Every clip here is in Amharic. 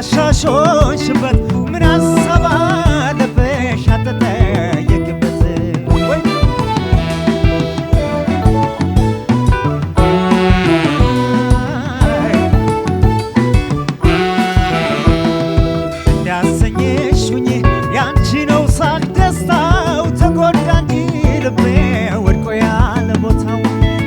እንዳሻሾሽበት ምን ሀሳብ አለብሽ አትጠየቂበት ወይ እንዳሰኘሽ ሁኜ ያንቺ ነው ሳቅ ደስታው ተጎዳ እንጂ ልቤ ወድቆ ያለ ቦታው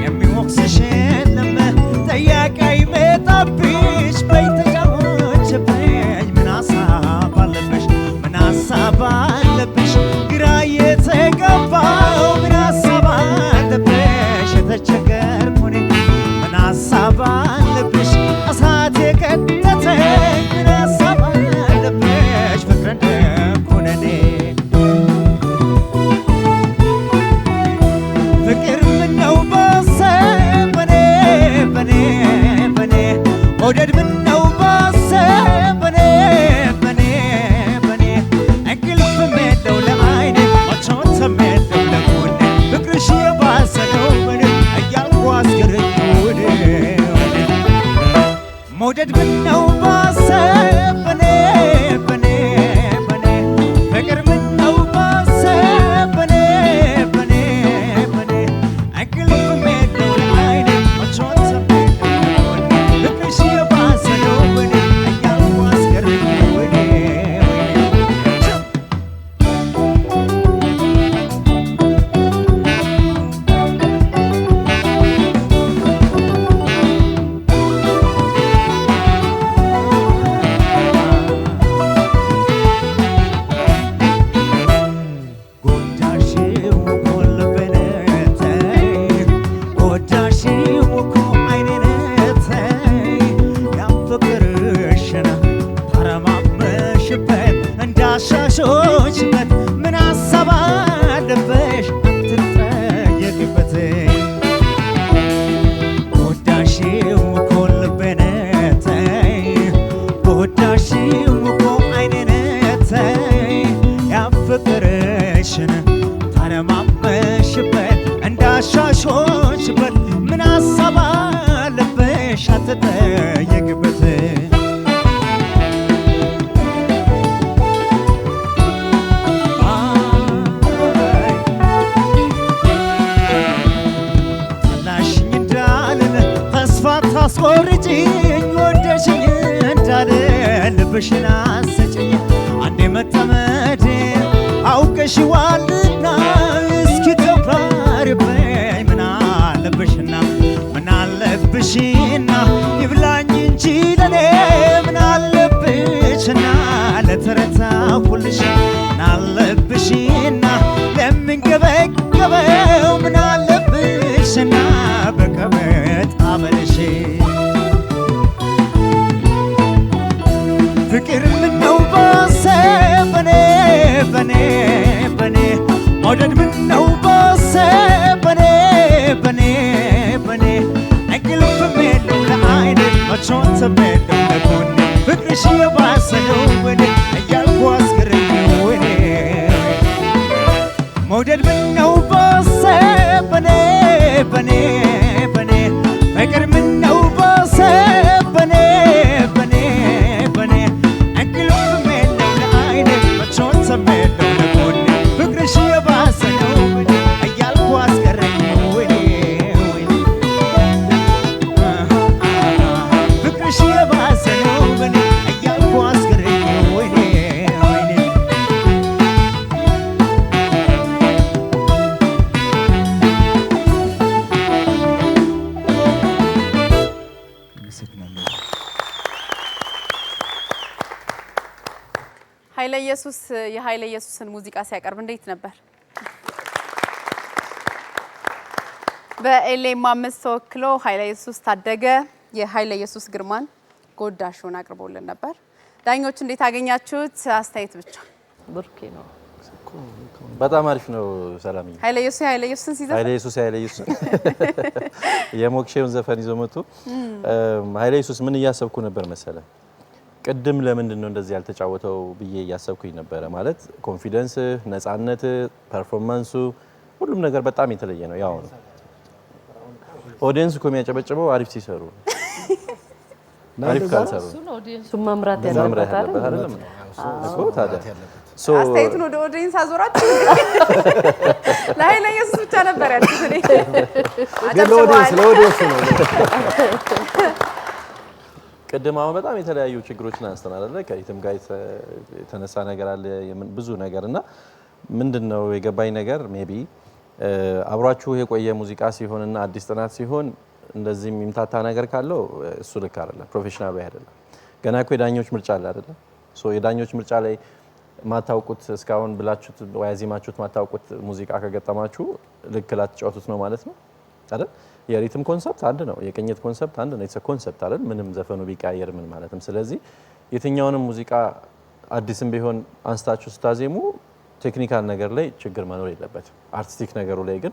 የሚወቅስሽ የለም ጥያቄ አይመጣብሽ በይ ተጫወችብኝ ምን ሀሳብ አለብሽ ምን ሀሳብ አለብሽ ግራ የተገባው ምን ሀሳብ አለብሽ የተቸገርኩ እኔ ምን ሀሳብ አለብሽ እሳት የቀጠተኝ ምን ሀሳብ አለብሽ ፍቅር እንደኮነኔ ፍቅር ምነው ባሰ በኔ በኔ በኔ መውደድ ምነው ባሰ በኔ በኔ በኔ እንቅልፍም የለው ለዓይኔ ምቾትም የለው ለጎኔ ፍቅርሽ የባሰ ነው በኔ እያልኩ አስገረኝ ወዴ መውደድ ምነው ባሰ በኔ በኔ በኔ ፍቅር ምነው ባሰ በኔ በኔ በኔ እንቅልፍም የለው ለዓይኔ ምቾትም የለው ለጎኔ ፍቅርሽ የባሰ ነው በኔ እያልኩ አስገረኝ ወዴ ጎዳሽው እኮ ልቤን ተይ ጎዳሽው እኮ ዓይኔን ተይ ያን ፍቅርሽን ተረማመሽበት እንዳሻሾችበት ምን ሀሳብ አለብሽ አትጠየቂበት ጎዳሽው እኮ ልቤን ተይ ጎዳሽው እኮ ዓይኔን ተይ ያን ፍቅርሽን ተረማመሽበት እንዳሻሾችበት ምን ሀሳብ አለብሽ አትጠየቂበት ጠላሽኝ እንዳልል ተስፋ ታስቆርጭኝ ወደሽኝ እንዳልል ልብሽን አሰጭኝ አንዴ መጠመዴ አውቀሽዋልና እስኪ ተኩራሪበኝ ምን አለብሽና ምን አለብሽና ይብላኝ እንጂ ለኔ ምን አለብሽና ለተረታሁልሽ ምን አለብሽና ለምንገበገበው ምን አለብሽና በቀበጥ አበልሽ ፍቅር ምነው ባሰ በኔ በኔ በኔ መውደድ ምነው ባሰ በኔ በኔ በኔ እንቅልፍም የለው ለዓይኔ ምቾትም የለው ለጎኔ ፍቅርሽ የባሰ ነው በኔ እያልኩ አስገረኝ ወኔ መውደድ ምነው ባሰ በኔ በኔ በኔ ፍቅር ምነው ባሰ በኔ በኔ በኔ እንቅልፍም የለው ለዓይኔ ምቾትም የለው ለጎኔ ፍቅርሽ የባሰ ነው በኔ እያልኩ አስገረኝ ወኔ ፍቅርሽ የባሰ ነው በኔ እያልኩ አስገረኝ ወኔ ኃይለ ኢየሱስ የኃይለ ኢየሱስን ሙዚቃ ሲያቀርብ እንዴት ነበር? በኤሌም 5 ተወክሎ ኃይለ ኢየሱስ ታደገ የኃይለ ኢየሱስ ግርማን ጎዳሽውን አቅርቦልን ነበር። ዳኞች እንዴት አገኛችሁት? አስተያየት ብቻ። ብርኬ ነው በጣም አሪፍ ነው። ሰላምዬ ኃይለ ኢየሱስን ሲዘፍን ኃይለ ኢየሱስ የሞክሼውን ዘፈን ይዞ መጥቶ ኃይለ ኢየሱስ ምን እያሰብኩ ነበር መሰለ ቅድም ለምንድን ነው እንደዚህ ያልተጫወተው ብዬ እያሰብኩኝ ነበር። ማለት ኮንፊደንስ፣ ነፃነት፣ ፐርፎርማንሱ ሁሉም ነገር በጣም የተለየ ነው። ያው ነው ኦዲየንስ እኮ የሚያጨበጭበው አሪፍ ሲሰሩ አሪፍ ካልሰሩ እሱ መምራት ያለበት አይደለም እኮ ታዲያ አስተያየቱን ወደ ኦዲየንስ አዞራችሁ ለኃይለ ኢየሱስ ብቻ ነበር ያልኩት እኔ ለኦዲየንስ ነው ቅድም አሁን በጣም የተለያዩ ችግሮችን አንስተናል አይደል ከሪትም ጋር የተነሳ ነገር አለ ብዙ ነገር እና ምንድነው የገባኝ ነገር ሜቢ አብሯችሁ የቆየ ሙዚቃ ሲሆንና አዲስ ጥናት ሲሆን እንደዚህ የሚምታታ ነገር ካለው እሱ ልክ አይደለም ፕሮፌሽናል ወይ አይደለም ገና እኮ የዳኞች ምርጫ አለ አይደል ሶ የዳኞች ምርጫ ላይ ማታውቁት እስካሁን ብላችሁት ወይ አዚማችሁት ማታውቁት ሙዚቃ ከገጠማችሁ ልክ ላትጫወቱት ነው ማለት ነው አይደል የሪትም ኮንሰፕት አንድ ነው የቅኝት ኮንሰፕት አንድ ነው ኢትስ ኮንሰፕት አይደል ምንም ዘፈኑ ቢቀያየር ምን ማለትም ስለዚህ የትኛውንም ሙዚቃ አዲስም ቢሆን አንስታችሁ ስታዜሙ ቴክኒካል ነገር ላይ ችግር መኖር የለበትም አርቲስቲክ ነገሩ ላይ ግን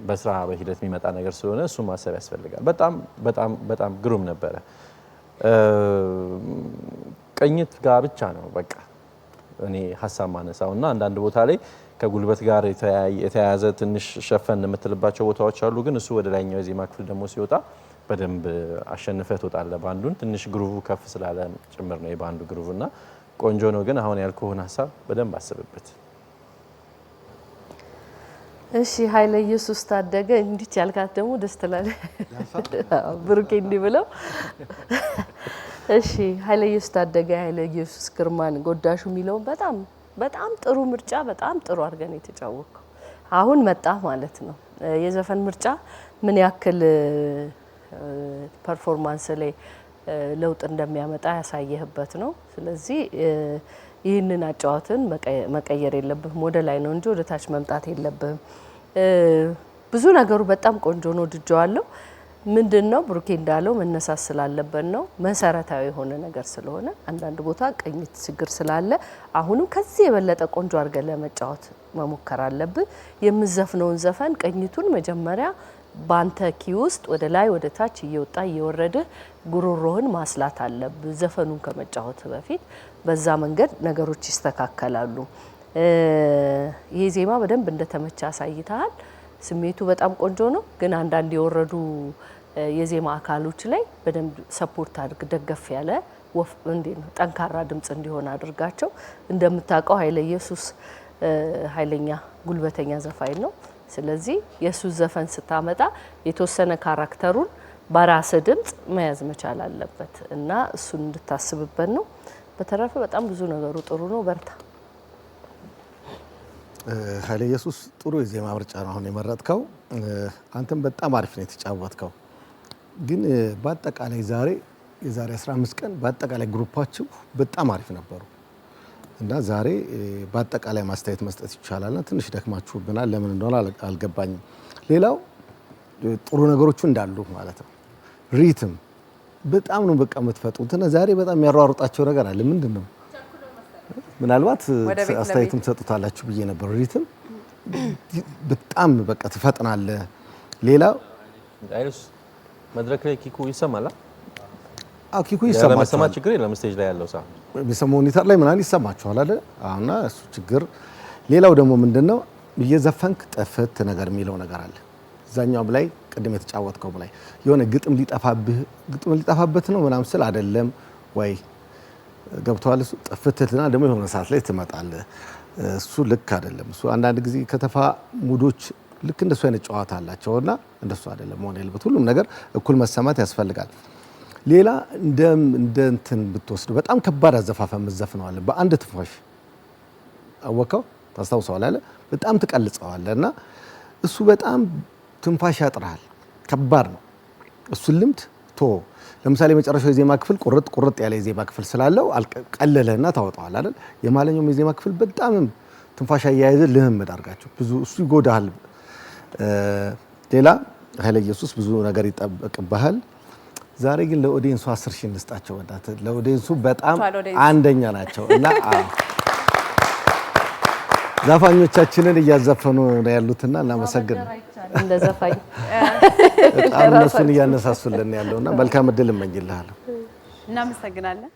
በስራ በሂደት የሚመጣ ነገር ስለሆነ እሱ ማሰብ ያስፈልጋል በጣም በጣም በጣም ግሩም ነበረ ቅኝት ጋር ብቻ ነው በቃ እኔ ሐሳብ ማነሳውና አንዳንድ ቦታ ላይ ከጉልበት ጋር የተያያዘ ትንሽ ሸፈን የምትልባቸው ቦታዎች አሉ ግን እሱ ወደ ላይኛው የዜማ ክፍል ደግሞ ሲወጣ በደንብ አሸንፈህ ትወጣለህ ባንዱን ትንሽ ግሩቭ ከፍ ስላለ ጭምር ነው የባንዱ ግሩቭና ቆንጆ ነው ግን አሁን ያልኩህን ሐሳብ በደንብ አስብበት እሺ ኃይለ ኢየሱስ ታደገ እንዲች ያልካት ደግሞ ደስ ትላለህ ብሩኬ እንዲህ ብለው እሺ ኃይለ ኢየሱስ ታደገ ኃይለ ኢየሱስ ግርማን ጎዳሹ የሚለው በጣም ጥሩ ምርጫ በጣም ጥሩ አድርገን የተጫወከው አሁን መጣ ማለት ነው የዘፈን ምርጫ ምን ያክል ፐርፎርማንስ ላይ ለውጥ እንደሚያመጣ ያሳየህበት ነው ስለዚህ ይህንን አጫዋትን መቀየር የለብህም ወደ ላይ ነው እንጂ ወደ ታች መምጣት የለብህም ብዙ ነገሩ በጣም ቆንጆ ነው ድጆዋለሁ ምንድነው ብሩኬ እንዳለው መነሳስ ስላለበት ነው መሰረታዊ የሆነ ነገር ስለሆነ አንዳንድ ቦታ ቅኝት ችግር ስላለ አሁንም ከዚህ የበለጠ ቆንጆ አድርገህ ለመጫወት መሞከር አለብህ የምዘፍነውን ዘፈን ቅኝቱን መጀመሪያ ባንተ ኪ ውስጥ ወደ ላይ ወደ ታች እየወጣ እየወረደ ጉሮሮህን ማስላት አለብህ ዘፈኑን ከመጫወት በፊት በዛ መንገድ ነገሮች ይስተካከላሉ ይሄ ዜማ በደንብ እንደተመቻ አሳይተሃል ስሜቱ በጣም ቆንጆ ነው ግን አንዳንድ የወረዱ የዜማ አካሎች ላይ በደንብ ሰፖርት አድርግ ደገፍ ያለ ወፍ እንዴ ነው ጠንካራ ድምጽ እንዲሆን አድርጋቸው እንደምታውቀው ኃይለ ኢየሱስ ኃይለኛ ጉልበተኛ ዘፋኝ ነው ስለዚህ የሱስ ዘፈን ስታመጣ የተወሰነ ካራክተሩን በራስ ድምጽ መያዝ መቻል አለበት እና እሱን እንድታስብበት ነው በተረፈ በጣም ብዙ ነገሩ ጥሩ ነው በርታ ኃይለ ኢየሱስ ጥሩ የዜማ ምርጫ ነው አሁን የመረጥከው አንተም በጣም አሪፍ ነው የተጫወትከው ግን በአጠቃላይ የዛሬ 15 ቀን በአጠቃላይ ግሩፓችሁ በጣም አሪፍ ነበሩ እና ዛሬ በአጠቃላይ ማስተያየት መስጠት ይቻላልና ትንሽ ደክማችሁብናል ለምን እንደሆነ አልገባኝም ሌላው ጥሩ ነገሮቹ እንዳሉ ማለት ነው ሪትም በጣም ነው በቃ የምትፈጡት እና ዛሬ በጣም የሚያሯሩጣቸው ነገር አለ ምንድነው ምናልባት አስተያየትም ተሰጥቷላችሁ ብዬ ነበር ሪትም በጣም በቃ ትፈጥናለህ ሌላው አይሩስ መድረክ ላይ ኪኩ ይሰማል ኪኩ ይሰማል ለማሰማ ችግር የለም ስቴጅ ላይ ያለው ሰው በሰማው ሞኒተር ላይ ምናምን ይሰማችኋል አይደል አሁንና እሱ ችግር ሌላው ደግሞ ምንድነው እየዘፈንክ ጠፈት ነገር የሚለው ነገር አለ እዛኛው ላይ ቅድም የተጫወትከው ላይ የሆነ ግጥም ሊጠፋበት ነው ምናምን ስል አይደለም ወይ ገብቷል እሱ ጠፍተትና ደግሞ የሆነ ሰዓት ላይ ትመጣለህ እሱ ልክ አይደለም እሱ አንዳንድ ጊዜ ከተፋ ሙዶች ልክ እንደሱ አይነት ጨዋታ አላቸውና እንደሱ አይደለም መሆን ያለበት ሁሉም ነገር እኩል መሰማት ያስፈልጋል ሌላ እንደ እንትን ብትወስዱ በጣም ከባድ አዘፋፈን መዘፍነዋል በአንድ ትንፋሽ አወቀው ታስታውሰዋል አይደል በጣም ትቀልጸዋልና እሱ በጣም ትንፋሽ ያጥራል ከባድ ነው እሱ ልምድ ለምሳሌ መጨረሻው የዜማ ክፍል ቁርጥ ያለ የዜማ ክፍል ስላለው ቀለለህና ታወጣዋል አይደል የማለኛው የዜማ ክፍል በጣም ትንፋሽ ያያይዘ ልምምድ አድርጋቸው ብዙ እሱ ይጎዳል ሌላ ኃይለ ኢየሱስ ብዙ ነገር ይጠበቅብሃል ዛሬ ግን ለኦዲየንሱ 10,000 እንስጣቸው ወዳት ለኦዲየንሱ በጣም አንደኛ ናቸው እና ዛፋኞቻችንን እያዘፈኑ ነው ያሉትና እናመሰግናለን እንደ ዘፋኝ በጣም እነሱን እያነሳሱልን ያለውና መልካም እድል እመኝልሃለሁ እናመሰግናለን